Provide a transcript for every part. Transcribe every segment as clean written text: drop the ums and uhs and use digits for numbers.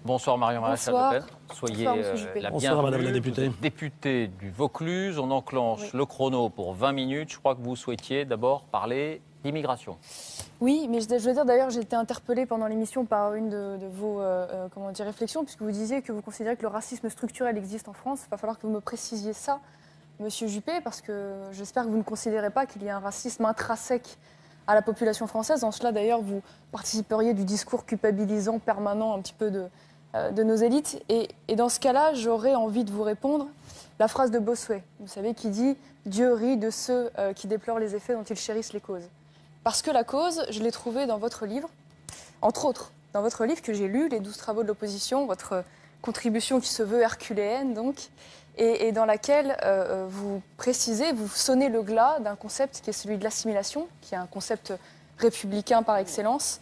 Bonsoir Marion Maréchal Le Pen. Soyez la Bonsoir Madame la bienvenue. députée. Députée du Vaucluse, on enclenche le chrono pour 20 minutes. Je crois que vous souhaitiez d'abord parler d'immigration. Oui, mais je veux dire d'ailleurs, j'ai été interpellée pendant l'émission par une de vos réflexions, puisque vous disiez que vous considérez que le racisme structurel existe en France. Il va falloir que vous me précisiez ça, Monsieur Juppé, parce que j'espère que vous ne considérez pas qu'il y a un racisme intrinsèque à la population française. En cela, d'ailleurs, vous participeriez du discours culpabilisant permanent un petit peu de nos élites. Et dans ce cas-là, j'aurais envie de vous répondre la phrase de Bossuet, vous savez, qui dit « Dieu rit de ceux qui déplorent les effets dont ils chérissent les causes ». Parce que la cause, je l'ai trouvée dans votre livre, entre autres, dans votre livre que j'ai lu, Les 12 travaux de l'opposition, votre contribution qui se veut herculéenne, donc, et dans laquelle vous précisez, vous sonnez le glas d'un concept qui est celui de l'assimilation, qui est un concept républicain par excellence.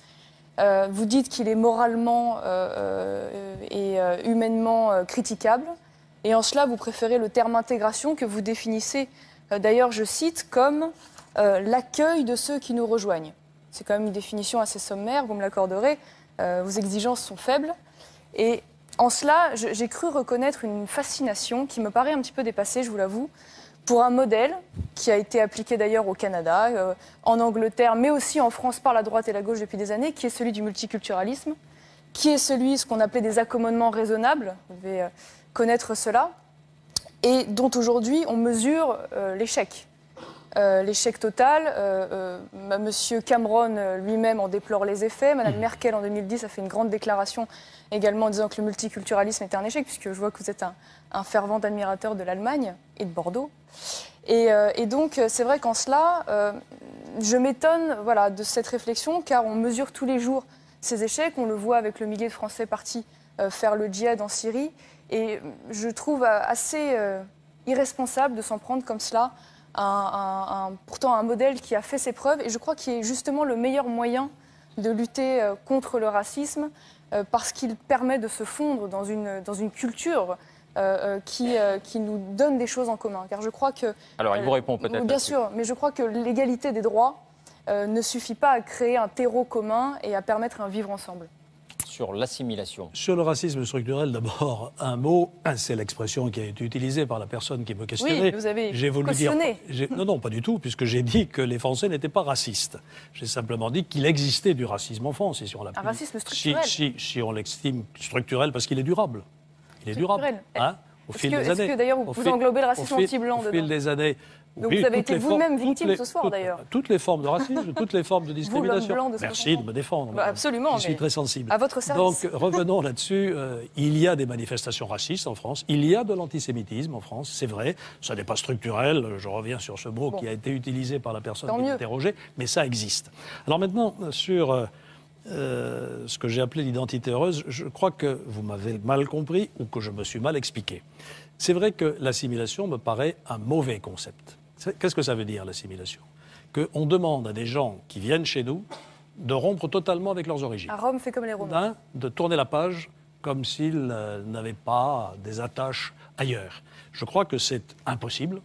Vous dites qu'il est moralement et humainement critiquable, et en cela, vous préférez le terme intégration que vous définissez, d'ailleurs, je cite, comme l'accueil de ceux qui nous rejoignent. C'est quand même une définition assez sommaire, vous me l'accorderez. Vos exigences sont faibles. Et en cela, j'ai cru reconnaître une fascination qui me paraît un petit peu dépassée, je vous l'avoue, pour un modèle qui a été appliqué d'ailleurs au Canada, en Angleterre, mais aussi en France par la droite et la gauche depuis des années, qui est celui du multiculturalisme, qui est celui, ce qu'on appelait des accommodements raisonnables, vous devez connaître cela, et dont aujourd'hui on mesure l'échec. L'échec total. Monsieur Cameron lui-même en déplore les effets. Madame Merkel en 2010 a fait une grande déclaration également en disant que le multiculturalisme était un échec, puisque je vois que vous êtes un fervent admirateur de l'Allemagne et de Bordeaux. Et donc c'est vrai qu'en cela, je m'étonne de cette réflexion, car on mesure tous les jours ces échecs. On le voit avec le millier de Français partis faire le djihad en Syrie. Et je trouve assez irresponsable de s'en prendre comme cela pourtant un modèle qui a fait ses preuves et je crois qu'il est justement le meilleur moyen de lutter contre le racisme parce qu'il permet de se fondre dans une culture qui nous donne des choses en commun. Car je crois que... Alors, il vous répond peut-être. Bien sûr, mais je crois que l'égalité des droits ne suffit pas à créer un terreau commun et à permettre un vivre ensemble. Sur l'assimilation. Sur le racisme structurel, d'abord, un mot, c'est l'expression qui a été utilisée par la personne qui me questionnait. Oui, vous avez cautionné. Non, pas du tout, puisque j'ai dit que les Français n'étaient pas racistes. J'ai simplement dit qu'il existait du racisme en France. Et si on un racisme structurel. Si on l'estime structurel, parce qu'il est durable. Il est durable, hein, au fil des années. Est-ce que d'ailleurs vous englobez le racisme anti-blanc dedans ? Au fil des années. Donc vous avez été vous-même victime ce soir, d'ailleurs. Toutes les formes de racisme, toutes les formes de discrimination. Blanc de Merci de me défendre. Absolument. Je suis très sensible. À votre service. Donc revenons là-dessus. Il y a des manifestations racistes en France. Il y a de l'antisémitisme en France, c'est vrai. Ça n'est pas structurel. Je reviens sur ce mot qui a été utilisé par la personne qui m'interrogeait, mais ça existe. Alors maintenant, sur ce que j'ai appelé l'identité heureuse, je crois que vous m'avez mal compris ou que je me suis mal expliqué. C'est vrai que l'assimilation me paraît un mauvais concept. Qu'est-ce que ça veut dire, l'assimilation ? Qu'on demande à des gens qui viennent chez nous de rompre totalement avec leurs origines. À Rome fait comme les Romains. De tourner la page comme s'ils n'avaient pas des attaches ailleurs. Je crois que c'est impossible,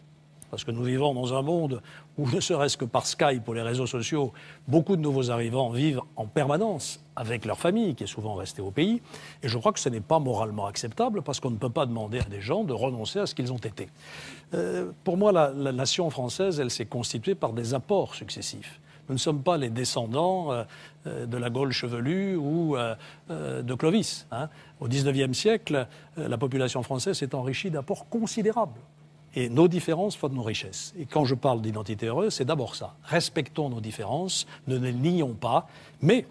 parce que nous vivons dans un monde où, ne serait-ce que par Skype ou les réseaux sociaux, beaucoup de nouveaux arrivants vivent en permanence avec leur famille, qui est souvent restée au pays. Et je crois que ce n'est pas moralement acceptable, parce qu'on ne peut pas demander à des gens de renoncer à ce qu'ils ont été. Pour moi, la nation française, elle s'est constituée par des apports successifs. Nous ne sommes pas les descendants de la Gaule chevelue ou de Clovis. Hein. Au XIXe siècle, la population française s'est enrichie d'apports considérables. Et nos différences font nos richesses. Et quand je parle d'identité heureuse, c'est d'abord ça. Respectons nos différences, ne les nions pas, mais,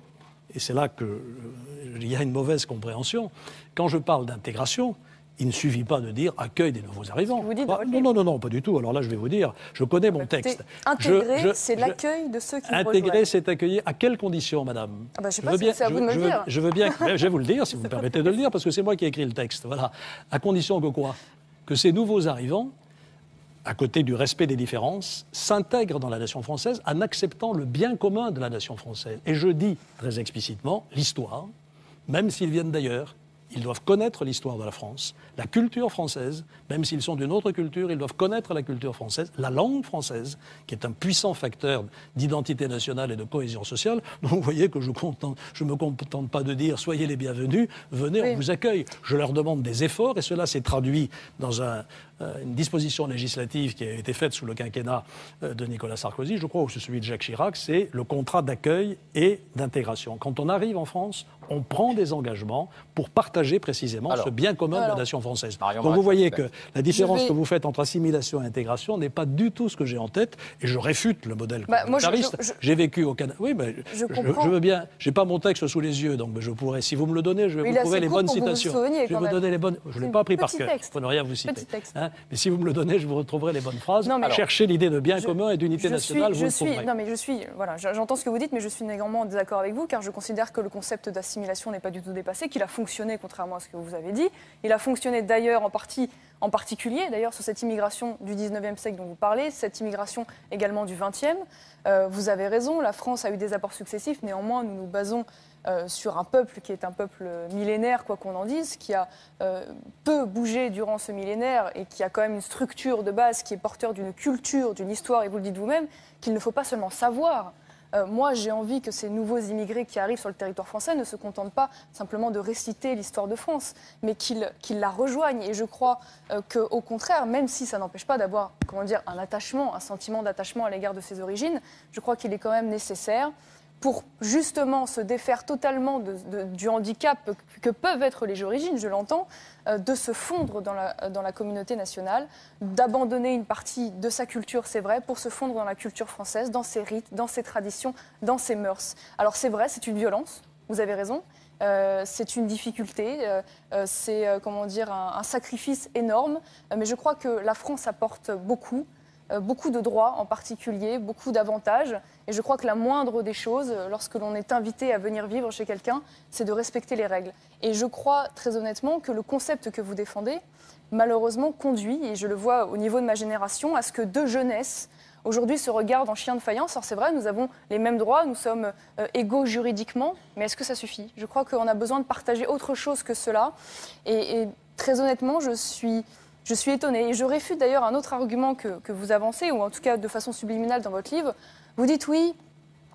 et c'est là qu'il y a une mauvaise compréhension, quand je parle d'intégration, il ne suffit pas de dire accueil des nouveaux arrivants. Vous dites non, pas du tout. Alors là, je vais vous dire, je connais mon texte. Intégrer, c'est l'accueil de ceux qui nous rejoignent. Intégrer, c'est accueillir. À quelles conditions, madame ? Je ne sais pas, c'est à vous de me le dire. Je veux bien, je vais vous le dire, si vous me permettez de le dire, parce que c'est moi qui ai écrit le texte. Voilà. À condition que quoi ? Que ces nouveaux arrivants, à côté du respect des différences, s'intègrent dans la nation française en acceptant le bien commun de la nation française. Et je dis très explicitement, l'histoire, même s'ils viennent d'ailleurs, Ils doivent connaître l'histoire de la France, la culture française, même s'ils sont d'une autre culture, ils doivent connaître la culture française, la langue française, qui est un puissant facteur d'identité nationale et de cohésion sociale. Donc vous voyez que je ne me contente pas de dire « soyez les bienvenus, venez, on vous accueille ». Je leur demande des efforts et cela s'est traduit dans une disposition législative qui a été faite sous le quinquennat de Nicolas Sarkozy, je crois, ou sous celui de Jacques Chirac, c'est le contrat d'accueil et d'intégration. Quand on arrive en France, on prend des engagements pour partager précisément ce bien commun de la nation française. Donc vous voyez que la différence que vous faites entre assimilation et intégration n'est pas du tout ce que j'ai en tête, et je réfute le modèle communautariste. J'ai vécu au Canada. Oui, mais je veux bien. J'ai pas mon texte sous les yeux, donc je pourrais, si vous me le donnez, je vais vous trouver les bonnes citations. Je vais vous donner les bonnes. Je ne l'ai pas appris par cœur. Il ne faut rien vous citer. Hein, mais si vous me le donnez, je vous retrouverai les bonnes phrases. Cherchez l'idée de bien commun et d'unité nationale, vous le trouverez. Non, mais j'entends ce que vous dites, mais je suis également en désaccord avec vous, car je considère que le concept d'assimilation n'est pas du tout dépassé, qu'il a fonctionné, contrairement à ce que vous avez dit. Il a fonctionné d'ailleurs en particulier d'ailleurs sur cette immigration du 19e siècle dont vous parlez, cette immigration également du 20e. Vous avez raison, la France a eu des apports successifs, néanmoins nous nous basons sur un peuple qui est un peuple millénaire, quoi qu'on en dise, qui a peu bougé durant ce millénaire et qui a quand même une structure de base qui est porteur d'une culture, d'une histoire, et vous le dites vous-même, qu'il ne faut pas seulement savoir. Moi, j'ai envie que ces nouveaux immigrés qui arrivent sur le territoire français ne se contentent pas simplement de réciter l'histoire de France, mais qu'ils la rejoignent. Et je crois qu'au contraire, même si ça n'empêche pas d'avoir, un sentiment d'attachement à l'égard de ses origines, je crois qu'il est quand même nécessaire pour justement se défaire totalement du handicap que peuvent être les origines, je l'entends, de se fondre dans la communauté nationale, d'abandonner une partie de sa culture, c'est vrai, pour se fondre dans la culture française, dans ses rites, dans ses traditions, dans ses mœurs. Alors c'est vrai, c'est une violence, vous avez raison, c'est une difficulté, c'est un sacrifice énorme, mais je crois que la France apporte beaucoup de droits en particulier, beaucoup d'avantages. Et je crois que la moindre des choses, lorsque l'on est invité à venir vivre chez quelqu'un, c'est de respecter les règles. Et je crois très honnêtement que le concept que vous défendez, malheureusement, conduit, et je le vois au niveau de ma génération, à ce que deux jeunesses aujourd'hui se regardent en chien de faïence. Alors c'est vrai, nous avons les mêmes droits, nous sommes égaux juridiquement, mais est-ce que ça suffit? Je crois qu'on a besoin de partager autre chose que cela. Et très honnêtement, je suis étonnée. Et je réfute d'ailleurs un autre argument que vous avancez, ou en tout cas de façon subliminale dans votre livre. Vous dites oui,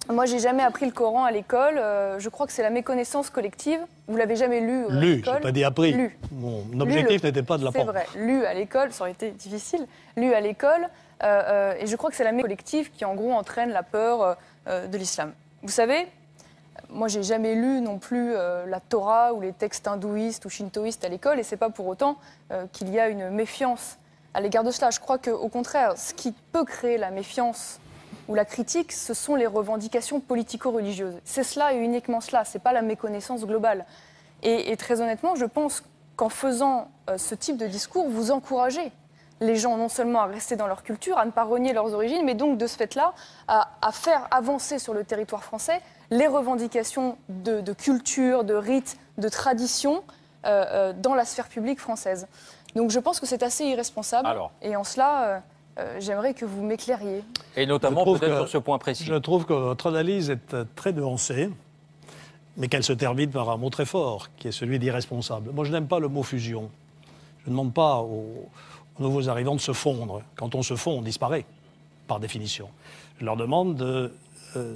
moi j'ai jamais appris le Coran à l'école, je crois que c'est la méconnaissance collective. Vous l'avez jamais lu à l'école? Lu, j'ai pas dit appris. Lu. Mon objectif n'était pas de l'apprendre. C'est vrai, lu à l'école, ça aurait été difficile. Lu à l'école, et je crois que c'est la méconnaissance collective qui en gros entraîne la peur de l'islam. Vous savez, moi, j'ai jamais lu non plus la Torah ou les textes hindouistes ou shintoïstes à l'école, et c'est pas pour autant qu'il y a une méfiance à l'égard de cela. Je crois qu'au contraire, ce qui peut créer la méfiance ou la critique, ce sont les revendications politico-religieuses. C'est cela et uniquement cela, c'est pas la méconnaissance globale. Et très honnêtement, je pense qu'en faisant ce type de discours, vous encouragez les gens non seulement à rester dans leur culture, à ne pas renier leurs origines, mais donc de ce fait-là, à faire avancer sur le territoire français les revendications de culture, de rites, de tradition dans la sphère publique française. Donc je pense que c'est assez irresponsable. Et en cela, j'aimerais que vous m'éclairiez. Et notamment peut-être sur ce point précis. Je trouve que votre analyse est très nuancée, mais qu'elle se termine par un mot très fort, qui est celui d'irresponsable. Moi, je n'aime pas le mot fusion. Je ne demande pas aux nouveaux arrivants de se fondre. Quand on se fond, on disparaît, par définition. Je leur demande de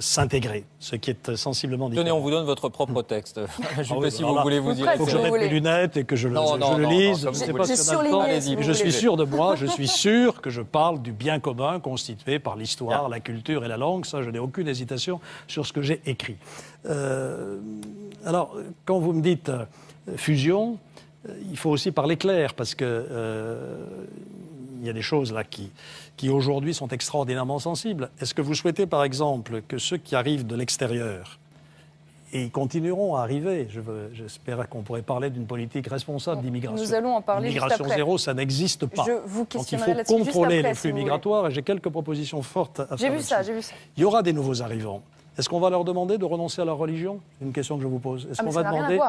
s'intégrer, ce qui est sensiblement différent. Tenez, on vous donne votre propre texte. Si vous voulez vous dire. Il faut que je mette mes lunettes et que je le lise. Je ne sais pas si on a le temps. Je suis sûr de moi, je suis sûr que je parle du bien commun constitué par l'histoire, la culture et la langue. Ça, je n'ai aucune hésitation sur ce que j'ai écrit. Alors, quand vous me dites fusion, il faut aussi parler clair, parce que il y a des choses là qui aujourd'hui sont extraordinairement sensibles. Est-ce que vous souhaitez, par exemple, que ceux qui arrivent de l'extérieur, et ils continueront à arriver, j'espère qu'on pourrait parler d'une politique responsable d'immigration. Nous allons en parler juste après. L'immigration zéro, ça n'existe pas. Donc il faut contrôler les flux migratoires, et j'ai quelques propositions fortes à faire. J'ai vu ça. Il y aura des nouveaux arrivants. Est-ce qu'on va leur demander de renoncer à leur religion? C'est une question que je vous pose. Est-ce qu'on va demander...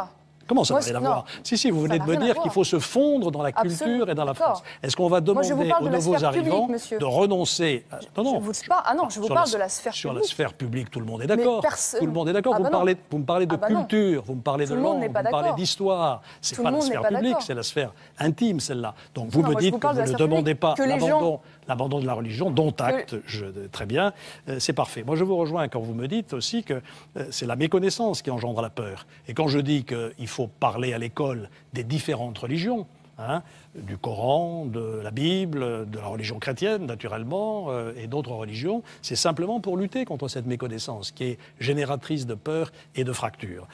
Comment ça Moi, n'a rien à non. voir? Si, vous Ça venez de n'a me rien à dire voir. qu'il faut se fondre dans la culture Absolument. et dans la D'accord. France. Est-ce qu'on va Moi, je vous demander parle aux de la nouveaux sphère publique, arrivants monsieur. de renoncer Non, Je vous parle- ah non, je vous sur parle de la sphère Sur la publique. sphère publique, tout le monde est d'accord. personne- Tout le monde est d'accord. Ah bah non. Vous me parlez de Ah bah non. culture, vous me parlez Tout de le monde langue, n'est vous pas me parlez d'accord. d'histoire. C'est Tout pas le la monde n'est sphère pas publique, d'accord. c'est la sphère intime, celle-là. Donc vous Non, me moi, je dites vous que parle vous de la ne sphère demandez publique, pas que les gens- l'abandon de la religion, dont acte, très bien, c'est parfait. Moi, je vous rejoins quand vous me dites aussi que c'est la méconnaissance qui engendre la peur. Et quand je dis qu'il faut parler à l'école des différentes religions, du Coran, de la Bible, de la religion chrétienne, naturellement, et d'autres religions, c'est simplement pour lutter contre cette méconnaissance qui est génératrice de peur et de fractures.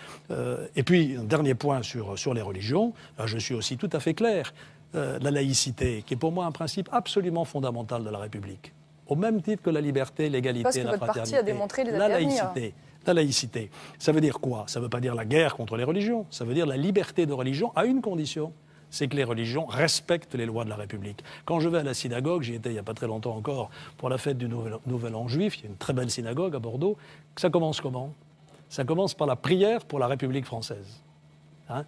Et puis, un dernier point sur les religions, je suis aussi tout à fait clair. La laïcité, qui est pour moi un principe absolument fondamental de la République, au même titre que la liberté, l'égalité Parce et que la votre fraternité. parti a démontré les la années à venir. laïcité. La laïcité, ça veut dire quoi? Ça ne veut pas dire la guerre contre les religions, ça veut dire la liberté de religion à une condition, c'est que les religions respectent les lois de la République. Quand je vais à la synagogue, j'y étais il n'y a pas très longtemps encore pour la fête du Nouvel An juif, il y a une très belle synagogue à Bordeaux, ça commence comment? Ça commence par la prière pour la République française.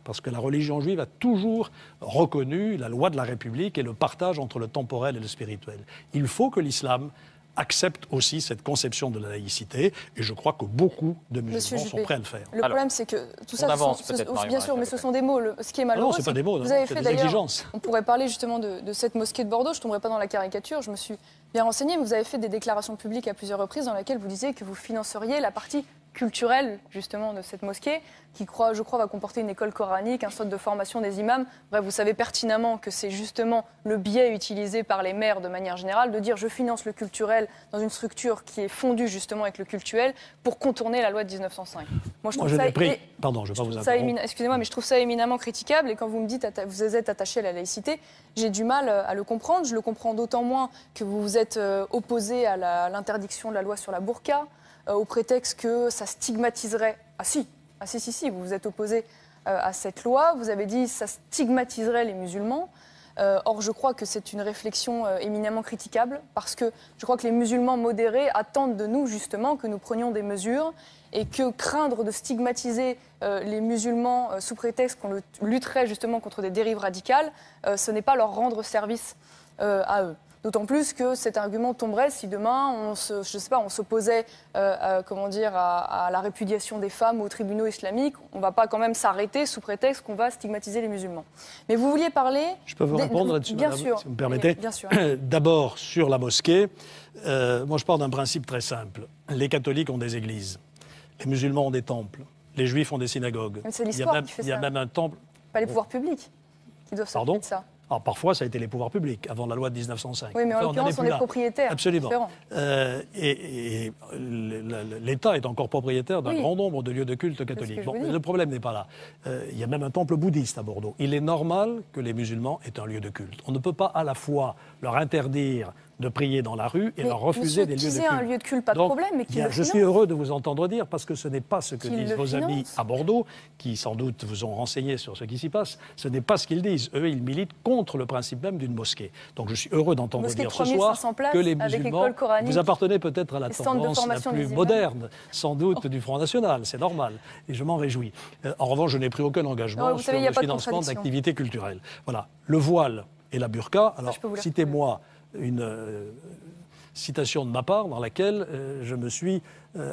Parce que la religion juive a toujours reconnu la loi de la République et le partage entre le temporel et le spirituel. Il faut que l'islam accepte aussi cette conception de la laïcité, et je crois que beaucoup de musulmans sont prêts à le faire. Le problème, c'est que tout ça, avance peut-être, Marie-Marie bien sûr, mais ce sont des mots. Ce qui est Ah malheureux, non, c'est pas des mots, vous avez c'est fait des d'ailleurs. exigences. On pourrait parler justement de cette mosquée de Bordeaux. Je ne tomberai pas dans la caricature. Je me suis bien renseignée, mais vous avez fait des déclarations publiques à plusieurs reprises dans lesquelles vous disiez que vous financeriez la partie culturelle justement de cette mosquée qui, je crois, va comporter une école coranique, un centre de formation des imams. Bref, vous savez pertinemment que c'est justement le biais utilisé par les maires de manière générale de dire je finance le culturel dans une structure qui est fondue justement avec le cultuel pour contourner la loi de 1905. Moi, je trouve ça... Pardon, je ne vais pas vous interrompre. Excusez-moi, mais je trouve ça éminemment critiquable. Et quand vous me dites que vous êtes attaché à la laïcité, j'ai du mal à le comprendre. Je le comprends d'autant moins que vous vous êtes opposé à l'interdiction de la loi sur la burqa, au prétexte que ça stigmatiserait... Ah si, vous vous êtes opposé à cette loi. Vous avez dit que ça stigmatiserait les musulmans. Or, je crois que c'est une réflexion éminemment critiquable parce que je crois que les musulmans modérés attendent de nous justement que nous prenions des mesures et que craindre de stigmatiser les musulmans sous prétexte qu'on lutterait justement contre des dérives radicales, ce n'est pas leur rendre service à eux. D'autant plus que cet argument tomberait si demain on s'opposait à la répudiation des femmes aux tribunaux islamiques. On ne va pas quand même s'arrêter sous prétexte qu'on va stigmatiser les musulmans. Mais vous vouliez parler... Je peux vous répondre là-dessus, bien madame, sûr, si vous me permettez. Bien sûr. D'abord, sur la mosquée, moi je pars d'un principe très simple. Les catholiques ont des églises, les musulmans ont des temples, les juifs ont des synagogues. Mais c'est l'histoire qui fait ça. Il y a même un temple... Pas les pouvoirs publics qui doivent s'occuper de ça. Alors, parfois, ça a été les pouvoirs publics, avant la loi de 1905. Oui, mais en l'occurrence, on est propriétaire. Absolument. Et l'État est encore propriétaire d'un grand nombre de lieux de culte catholiques. Bon, le problème n'est pas là. Il y a même un temple bouddhiste à Bordeaux. Il est normal que les musulmans aient un lieu de culte. On ne peut pas à la fois leur interdire de prier dans la rue et leur refuser des lieux de culte. Un lieu de culte, pas de problème, mais qui je suis heureux de vous entendre dire, parce que ce n'est pas ce que disent vos amis à Bordeaux, qui sans doute vous ont renseigné sur ce qui s'y passe. Ce n'est pas ce qu'ils disent. Eux, ils militent contre le principe même d'une mosquée. Donc je suis heureux d'entendre dire ce soir que les musulmans... Vous appartenez peut-être à la tendance la plus moderne, sans doute, du Front National. C'est normal. Et je m'en réjouis. En revanche, je n'ai pris aucun engagement sur le financement d'activités culturelles. Voilà. Le voile et la burqa. Alors, citez-moi une citation de ma part dans laquelle je me suis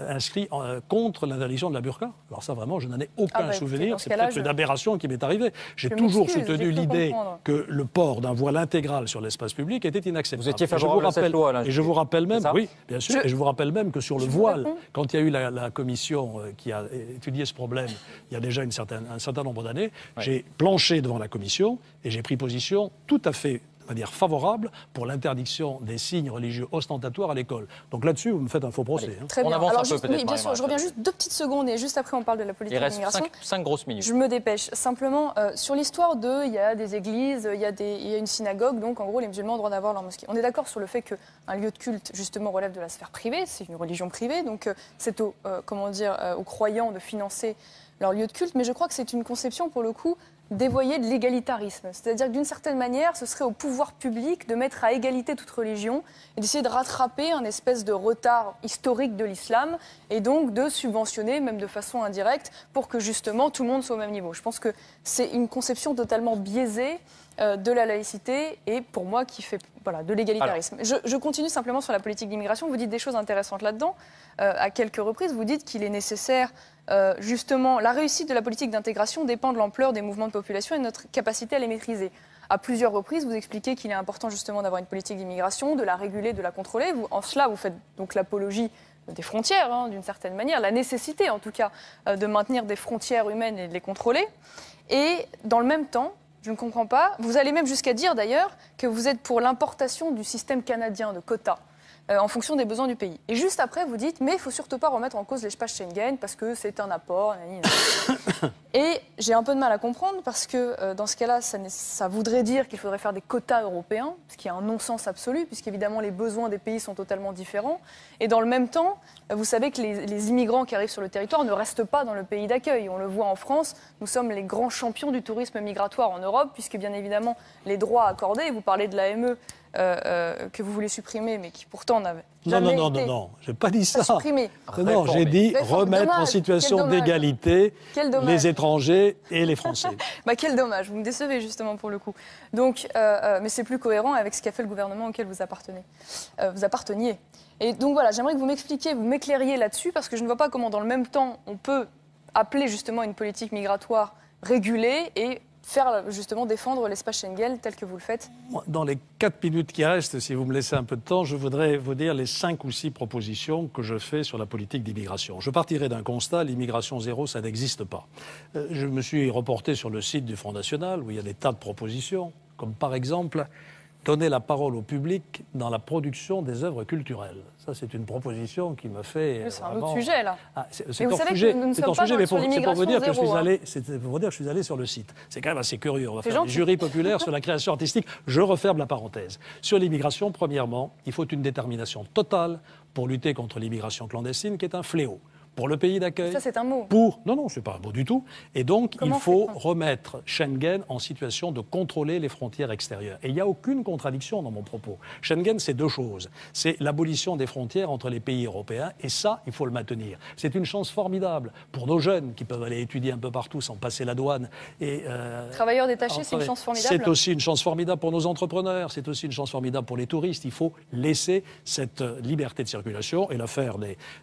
inscrit contre l'interdiction de la burqa. Alors ça, vraiment, je n'en ai aucun souvenir. C'est peut-être une aberration qui m'est arrivée. J'ai toujours soutenu l'idée que le port d'un voile intégral sur l'espace public était inacceptable. Vous étiez favorable à cette loi, là. Et je vous rappelle même, oui, bien sûr, et je vous rappelle même que sur le voile, quand il y a eu la commission qui a étudié ce problème, il y a déjà un certain nombre d'années, j'ai planché devant la commission et j'ai pris position tout à fait favorable pour l'interdiction des signes religieux ostentatoires à l'école. Donc là-dessus, vous me faites un faux procès. Allez, très bien. On avance un peu peut-être. Oui, bien sûr, je reviens juste 2 petites secondes et juste après on parle de la politique d'immigration. Il reste 5 grosses minutes. Je me dépêche. Simplement, sur l'histoire il y a des églises, il y a une synagogue, donc en gros les musulmans ont le droit d'avoir leur mosquée. On est d'accord sur le fait qu'un lieu de culte justement relève de la sphère privée, c'est une religion privée, donc c'est aux croyants de financer leur lieu de culte, mais je crois que c'est une conception pour le coup dévoyé de l'égalitarisme. C'est-à-dire que d'une certaine manière, ce serait au pouvoir public de mettre à égalité toute religion et d'essayer de rattraper un espèce de retard historique de l'islam et donc de subventionner, même de façon indirecte, pour que justement tout le monde soit au même niveau. Je pense que c'est une conception totalement biaisée de la laïcité et pour moi qui fait de l'égalitarisme. Je continue simplement sur la politique d'immigration. Vous dites des choses intéressantes là-dedans. À quelques reprises, vous dites qu'il est nécessaire, justement, la réussite de la politique d'intégration dépend de l'ampleur des mouvements de population et de notre capacité à les maîtriser. À plusieurs reprises, vous expliquez qu'il est important justement d'avoir une politique d'immigration, de la réguler, de la contrôler. En cela, vous faites donc l'apologie des frontières, d'une certaine manière, la nécessité en tout cas de maintenir des frontières humaines et de les contrôler. Et dans le même temps, je ne comprends pas. Vous allez même jusqu'à dire d'ailleurs que vous êtes pour l'importation du système canadien de quotas en fonction des besoins du pays. Et juste après, vous dites, mais il ne faut surtout pas remettre en cause l'espace Schengen parce que c'est un apport. Et j'ai un peu de mal à comprendre parce que dans ce cas-là, ça voudrait dire qu'il faudrait faire des quotas européens, ce qui est un non-sens absolu, puisqu'évidemment les besoins des pays sont totalement différents. Et dans le même temps, vous savez que les immigrants qui arrivent sur le territoire ne restent pas dans le pays d'accueil. On le voit en France, nous sommes les grands champions du tourisme migratoire en Europe, puisque bien évidemment les droits accordés, vous parlez de l'AME, que vous voulez supprimer, mais qui pourtant n'avait jamais été... Non, je n'ai pas dit ça. Supprimé. Non, j'ai dit remettre en situation d'égalité les étrangers et les Français. Quel dommage, vous me décevez justement pour le coup. Donc, mais c'est plus cohérent avec ce qu'a fait le gouvernement auquel vous apparteniez. Et donc voilà, j'aimerais que vous m'expliquiez, vous m'éclairiez là-dessus, parce que je ne vois pas comment dans le même temps on peut appeler justement une politique migratoire régulée et faire justement défendre l'espace Schengen tel que vous le faites. Dans les 4 minutes qui restent, si vous me laissez un peu de temps, je voudrais vous dire les 5 ou 6 propositions que je fais sur la politique d'immigration. Je partirai d'un constat, l'immigration zéro, ça n'existe pas. Je me suis reporté sur le site du Front National où il y a des tas de propositions, comme par exemple donner la parole au public dans la production des œuvres culturelles. Ça, c'est une proposition qui me fait... C'est un autre sujet, là. C'est un sujet, mais c'est pour vous dire que je suis allé sur le site. C'est quand même assez curieux. On va faire des jurys populaires sur la création artistique. Je referme la parenthèse. Sur l'immigration, premièrement, il faut une détermination totale pour lutter contre l'immigration clandestine, qui est un fléau. Pour le pays d'accueil. Ça, c'est un mot. Non, c'est pas un mot du tout. Et donc, il faut remettre Schengen en situation de contrôler les frontières extérieures. Et il n'y a aucune contradiction dans mon propos. Schengen, c'est 2 choses. C'est l'abolition des frontières entre les pays européens, et ça, il faut le maintenir. C'est une chance formidable pour nos jeunes qui peuvent aller étudier un peu partout sans passer la douane. Travailleurs détachés, c'est une chance formidable. C'est aussi une chance formidable pour nos entrepreneurs. C'est aussi une chance formidable pour les touristes. Il faut laisser cette liberté de circulation, et l'affaire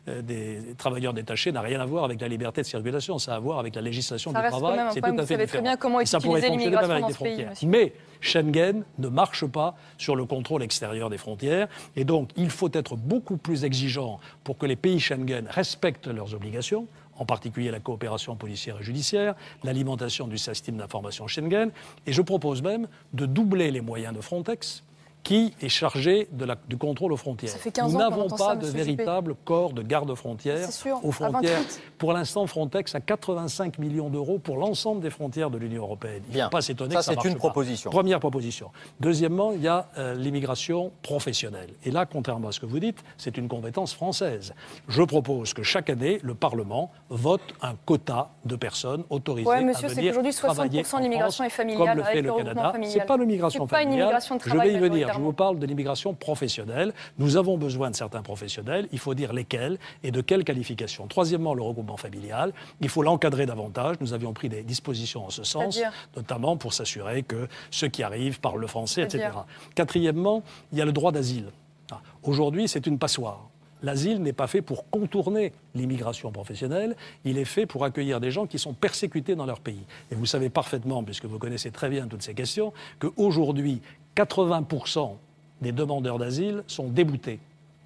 des travailleurs détaché n'a rien à voir avec la liberté de circulation, ça a à voir avec la législation du travail. C'est tout à fait différent. Vous savez très bien comment utiliser l'immigration dans ce pays, monsieur. Mais Schengen ne marche pas sur le contrôle extérieur des frontières, et donc il faut être beaucoup plus exigeant pour que les pays Schengen respectent leurs obligations, en particulier la coopération policière et judiciaire, l'alimentation du système d'information Schengen, et je propose même de doubler les moyens de Frontex, qui est chargé du contrôle aux frontières. Nous n'avons pas de véritable corps de garde-frontières aux frontières. Pour l'instant, Frontex a 85 millions d'euros pour l'ensemble des frontières de l'Union européenne. Il ne faut pas s'étonner que ça marche pas. Ça, c'est une proposition. Première proposition. Deuxièmement, il y a l'immigration professionnelle. Et là, contrairement à ce que vous dites, c'est une compétence française. Je propose que chaque année, le Parlement vote un quota de personnes autorisées à venir travailler en France, comme le fait le Canada. Ce n'est pas l'immigration familiale. Je vais y venir. Je vous parle de l'immigration professionnelle. Nous avons besoin de certains professionnels. Il faut dire lesquels et de quelles qualifications. Troisièmement, le regroupement familial. Il faut l'encadrer davantage. Nous avions pris des dispositions en ce sens, notamment pour s'assurer que ceux qui arrivent parlent le français, etc. Quatrièmement, il y a le droit d'asile. Aujourd'hui, c'est une passoire. L'asile n'est pas fait pour contourner l'immigration professionnelle, il est fait pour accueillir des gens qui sont persécutés dans leur pays. Et vous savez parfaitement, puisque vous connaissez très bien toutes ces questions, qu'aujourd'hui, 80% des demandeurs d'asile sont déboutés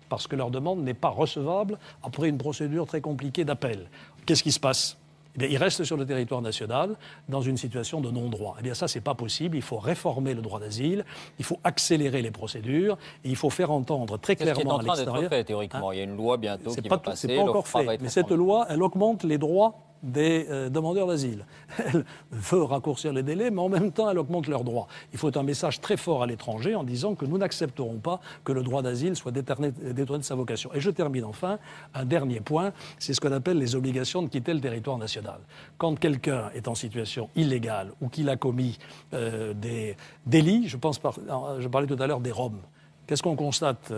parce que leur demande n'est pas recevable après une procédure très compliquée d'appel. Qu'est-ce qui se passe ? Eh bien, ils restent sur le territoire national dans une situation de non-droit. Eh bien, ça, c'est pas possible. Il faut réformer le droit d'asile, il faut accélérer les procédures et il faut faire entendre très clairement à l'extérieur... C'est ce qui est en train d'être fait, théoriquement. Il y a une loi bientôt qui va passer. C'est pas encore fait. Mais cette loi, elle augmente les droits des demandeurs d'asile. Elle veut raccourcir les délais, mais en même temps, elle augmente leurs droits. Il faut un message très fort à l'étranger en disant que nous n'accepterons pas que le droit d'asile soit détourné de sa vocation. Et je termine enfin, un dernier point, c'est ce qu'on appelle les obligations de quitter le territoire national. Quand quelqu'un est en situation illégale ou qu'il a commis des délits, je parlais tout à l'heure des Roms. Qu'est-ce qu'on constate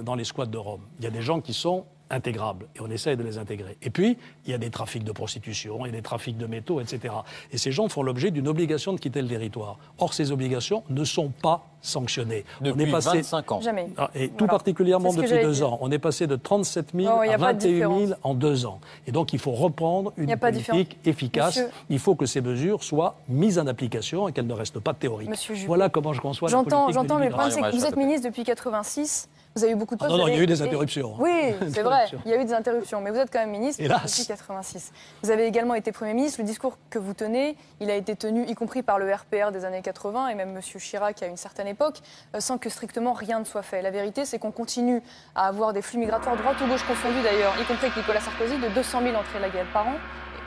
dans les squats de Rome? Il y a des gens qui sont intégrables et on essaye de les intégrer. Et puis, il y a des trafics de prostitution, il y a des trafics de métaux, etc. Et ces gens font l'objet d'une obligation de quitter le territoire. Or, ces obligations ne sont pas sanctionnées. Depuis 25 ans. Jamais. Et tout particulièrement depuis 2 ans. On est passé de 37 000 à 21 000 en 2 ans. Et donc, il faut reprendre une politique efficace. Monsieur... Il faut que ces mesures soient mises en application et qu'elles ne restent pas théoriques. Voilà comment je conçois la politique. J'entends, mais le problème, c'est que vous êtes ministre depuis 86. Vous avez eu beaucoup de postes. Non, il y a eu des interruptions. Oui, c'est vrai, il y a eu des interruptions. Mais vous êtes quand même ministre Hélas. depuis 86. Vous avez également été Premier ministre. Le discours que vous tenez, il a été tenu, y compris par le RPR des années 80 et même M. Chirac à une certaine époque, sans que strictement rien ne soit fait. La vérité, c'est qu'on continue à avoir des flux migratoires droite ou gauche confondus d'ailleurs, y compris avec Nicolas Sarkozy, de 200 000 entrées légales par an,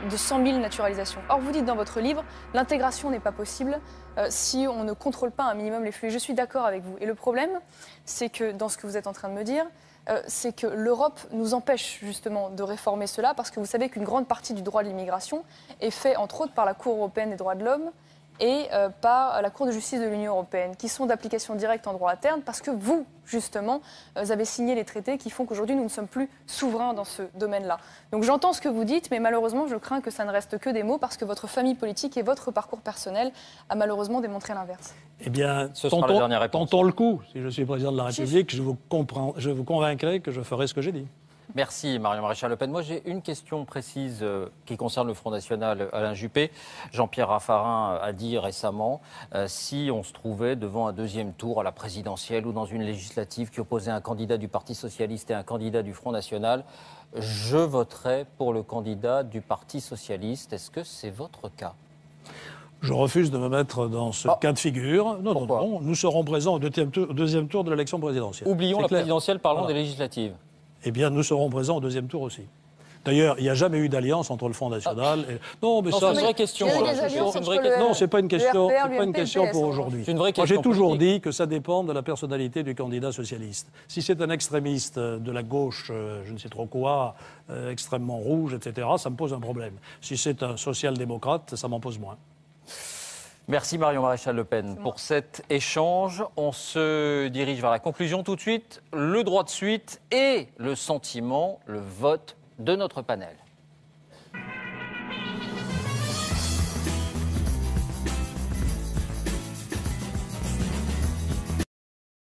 de 100 000 naturalisations. Or, vous dites dans votre livre, l'intégration n'est pas possible si on ne contrôle pas un minimum les flux. Et je suis d'accord avec vous. Et le problème, c'est que dans ce que vous êtes en train de me dire, c'est que l'Europe nous empêche justement de réformer cela, parce que vous savez qu'une grande partie du droit de l'immigration est fait entre autres par la Cour européenne des droits de l'homme et par la Cour de justice de l'Union européenne, qui sont d'application directe en droit interne, parce que vous, justement, avez signé les traités qui font qu'aujourd'hui, nous ne sommes plus souverains dans ce domaine-là. Donc j'entends ce que vous dites, mais malheureusement, je crains que ça ne reste que des mots, parce que votre famille politique et votre parcours personnel a malheureusement démontré l'inverse. Eh bien, ce sera la dernière réponse. Tentons le coup. Si je suis président de la République, je vous convaincrai que je ferai ce que j'ai dit. Merci Marion Maréchal Le Pen. Moi j'ai une question précise qui concerne le Front National, Alain Juppé. Jean-Pierre Raffarin a dit récemment si on se trouvait devant un deuxième tour à la présidentielle ou dans une législative qui opposait un candidat du Parti Socialiste et un candidat du Front National, je voterai pour le candidat du Parti Socialiste. Est-ce que c'est votre cas ? Je refuse de me mettre dans ce cas de figure. Non, nous serons présents au deuxième tour de l'élection présidentielle. Oublions la présidentielle, parlons des législatives. Eh bien, nous serons présents au deuxième tour aussi. D'ailleurs, il n'y a jamais eu d'alliance entre le Front National et... Non, mais ça, c'est une vraie question. Non, c'est pas une question. C'est pas une question pour aujourd'hui. C'est une vraie question. Moi, j'ai toujours dit que ça dépend de la personnalité du candidat socialiste. Si c'est un extrémiste de la gauche, je ne sais trop quoi, extrêmement rouge, etc., ça me pose un problème. Si c'est un social-démocrate, ça m'en pose moins. Merci Marion Maréchal Le Pen pour cet échange. On se dirige vers la conclusion tout de suite. Le droit de suite et le sentiment, le vote de notre panel.